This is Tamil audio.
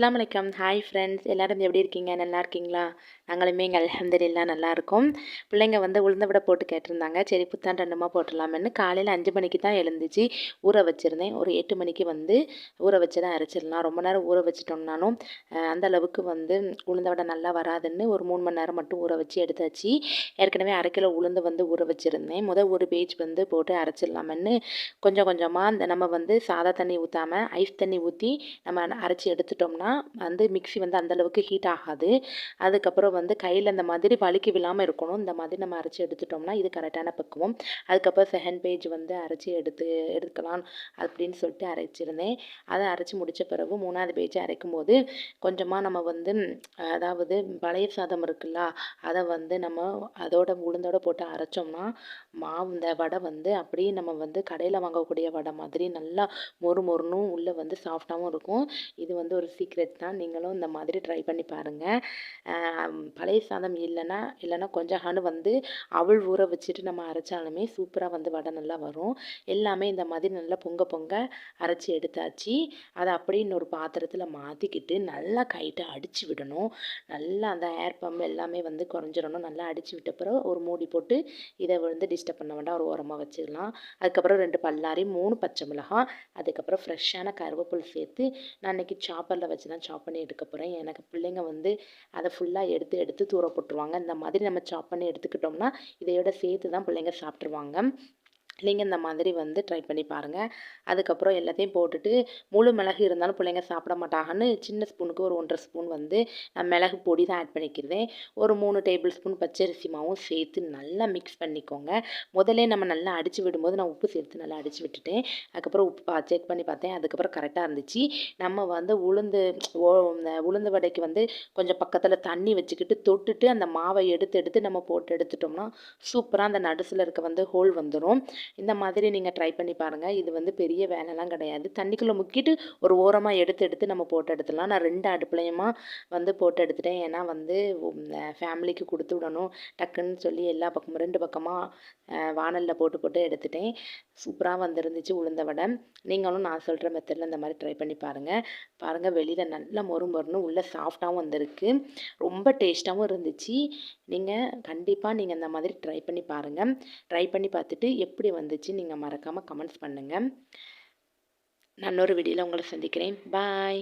அஸ்ஸலாமு அலைக்கும். ஹாய் ஃப்ரெண்ட்ஸ், எல்லோரும் எப்படி இருக்கீங்க? நல்லா இருக்கீங்களா? நாங்களுமே இங்கே அல்ஹம்துலில்லாஹ் நல்லாயிருக்கோம். பிள்ளைங்க உளுந்த வடை போட்டு கேட்டிருந்தாங்க. சரி புத்தாண்டமா போட்டுடலாமேன்னு காலையில் 5 மணிக்கு தான் எழுந்துச்சு ஊற வச்சுருந்தேன். ஒரு 8 மணிக்கு ஊற வச்சு தான் அரைச்சிடலாம். ரொம்ப நேரம் ஊற வச்சிட்டோம்னாலும் அந்த அளவுக்கு உளுந்த வடை நல்லா வராதுன்னு ஒரு 3 மணி நேரம் மட்டும் ஊற வச்சு எடுத்தாச்சு. ஏற்கனவே அரை கிலோ உளுந்து ஊற வச்சுருந்தேன். ஒரு பேஜ் போட்டு அரைச்சிடலாமேன்னு கொஞ்சம் கொஞ்சமாக நம்ம சாதா தண்ணி ஊற்றாமல் ஐஸ் தண்ணி ஊற்றி நம்ம அரைச்சி எடுத்துட்டோம்னா மிக்ஸி அந்தளவுக்கு ஹீட் ஆகாது. அதுக்கப்புறம் கையில் இந்த மாதிரி வழுக்கி விழாமல் இருக்கணும். இந்த மாதிரி நம்ம அரைச்சி எடுத்துட்டோம்னா இது கரெக்டான பக்குவம். அதுக்கப்புறம் செகண்ட் பேஜ் அரைச்சி எடுக்கலாம் அப்படின்னு சொல்லிட்டு அரைச்சிருந்தேன். அதை அரைச்சி முடித்த பிறகு 3வது பேஜ் அரைக்கும்போது கொஞ்சமாக நம்ம அதாவது பழைய சாதம் இருக்குல்ல, அதை நம்ம அதோட உளுந்தோட போட்டு அரைச்சோம்னா இந்த வடை அப்படியே நம்ம கடையில் வாங்கக்கூடிய வடை மாதிரி நல்லா மொறு மொறுனும் உள்ளே சாஃப்டாகவும் இருக்கும். இது ஒரு சீக்ரெட் தான். நீங்களும் இந்த மாதிரி ட்ரை பண்ணி பாருங்கள். பழைய சாதம் இல்லைன்னா கொஞ்சம் அவள் ஊற வச்சுட்டு நம்ம அரைச்சாலுமே சூப்பராக வடை நல்லா வரும். எல்லாமே இந்த மாதிரி நல்லா பொங்க பொங்க அரைச்சி எடுத்தாச்சு. அதை அப்படியே இன்னொரு பாத்திரத்தில் மாற்றிக்கிட்டு நல்லா கைட்டு அடித்து விடணும். நல்லா அந்த ஏர் பம்ப் எல்லாமே குறைஞ்சிடணும். நல்லா அடித்து விட்ட பிறகு ஒரு மூடி போட்டு இதை டிஸ்டர்ப் பண்ண வேண்டாம், ஒரு ஓரமாக வச்சிடலாம். அதுக்கப்புறம் 2 பல்லாரி, 3 பச்சை மிளகாய், அதுக்கப்புறம் ஃப்ரெஷ்ஷான கருவேப்பிலை சேர்த்து நான் இன்றைக்கி சாப்பரில் வச்சு தான் சாப் பண்ணி எடுக்க போகிறேன். எனக்கு பிள்ளைங்க அதை ஃபுல்லாக எடுத்து தூர போட்டுருவாங்க. இந்த மாதிரி நம்ம சாப் பண்ணி எடுத்துக்கிட்டோம்னா இதையோட சேர்த்து தான் பிள்ளைங்க சாப்பிட்ருவாங்க. நீங்கள் இந்த மாதிரி ட்ரை பண்ணி பாருங்கள். அதுக்கப்புறம் எல்லாத்தையும் போட்டுட்டு முழு மிளகு இருந்தாலும் பிள்ளைங்க சாப்பிட மாட்டாங்கன்னு சின்ன ஸ்பூனுக்கு ஒரு 1.5 ஸ்பூன் நான் மிளகு பொடி தான் ஆட் பண்ணிக்கிறேன். ஒரு 3 டேபிள் ஸ்பூன் பச்சரிசி மாவும் சேர்த்து நல்லா மிக்ஸ் பண்ணிக்கோங்க. முதல்ல நம்ம நல்லா அடித்து விடும்போது நான் உப்பு சேர்த்து நல்லா அடித்து விட்டுட்டேன். அதுக்கப்புறம் உப்பு செக் பண்ணி பார்த்தேன். அதுக்கப்புறம் கரெக்டாக இருந்துச்சு. நம்ம இந்த உளுந்து வடைக்கு கொஞ்சம் பக்கத்தில் தண்ணி வச்சுக்கிட்டு தொட்டுட்டு அந்த மாவை எடுத்து நம்ம போட்டு எடுத்துட்டோம்னா சூப்பராக அந்த நடுசில் இருக்க ஹோல் வந்துடும். இந்த மாதிரி நீங்கள் ட்ரை பண்ணி பாருங்கள். இது பெரிய வேலைலாம் கிடையாது. தண்ணிக்குள்ளே முக்கிட்டு ஒரு ஓரமாக எடுத்து நம்ம போட்டு எடுத்துடலாம். நான் 2 அடுப்புலையுமா போட்டு எடுத்துட்டேன். ஏன்னா ஃபேமிலிக்கு கொடுத்து விடணும் டக்குன்னு சொல்லி எல்லா பக்கமும் 2 பக்கமாக வானலில் போட்டு எடுத்துட்டேன். சூப்பராக இருந்துச்சு உளுந்த வடை. நீங்களும் நான் சொல்கிற மெத்தடில் இந்த மாதிரி ட்ரை பண்ணி பாருங்கள். வெளியில் நல்லா மொறு மொறுன்னு உள்ளே சாஃப்டாகவும் வந்திருக்கு. ரொம்ப டேஸ்ட்டாகவும் இருந்துச்சு. கண்டிப்பாக இந்த மாதிரி ட்ரை பண்ணி பாருங்கள். ட்ரை பண்ணி பார்த்துட்டு எப்படி வந்துச்சு நீங்கள் மறக்காமல் கமெண்ட்ஸ் பண்ணுங்கள். நான் இன்னொரு வீடியோவில் உங்களை சந்திக்கிறேன். பாய்.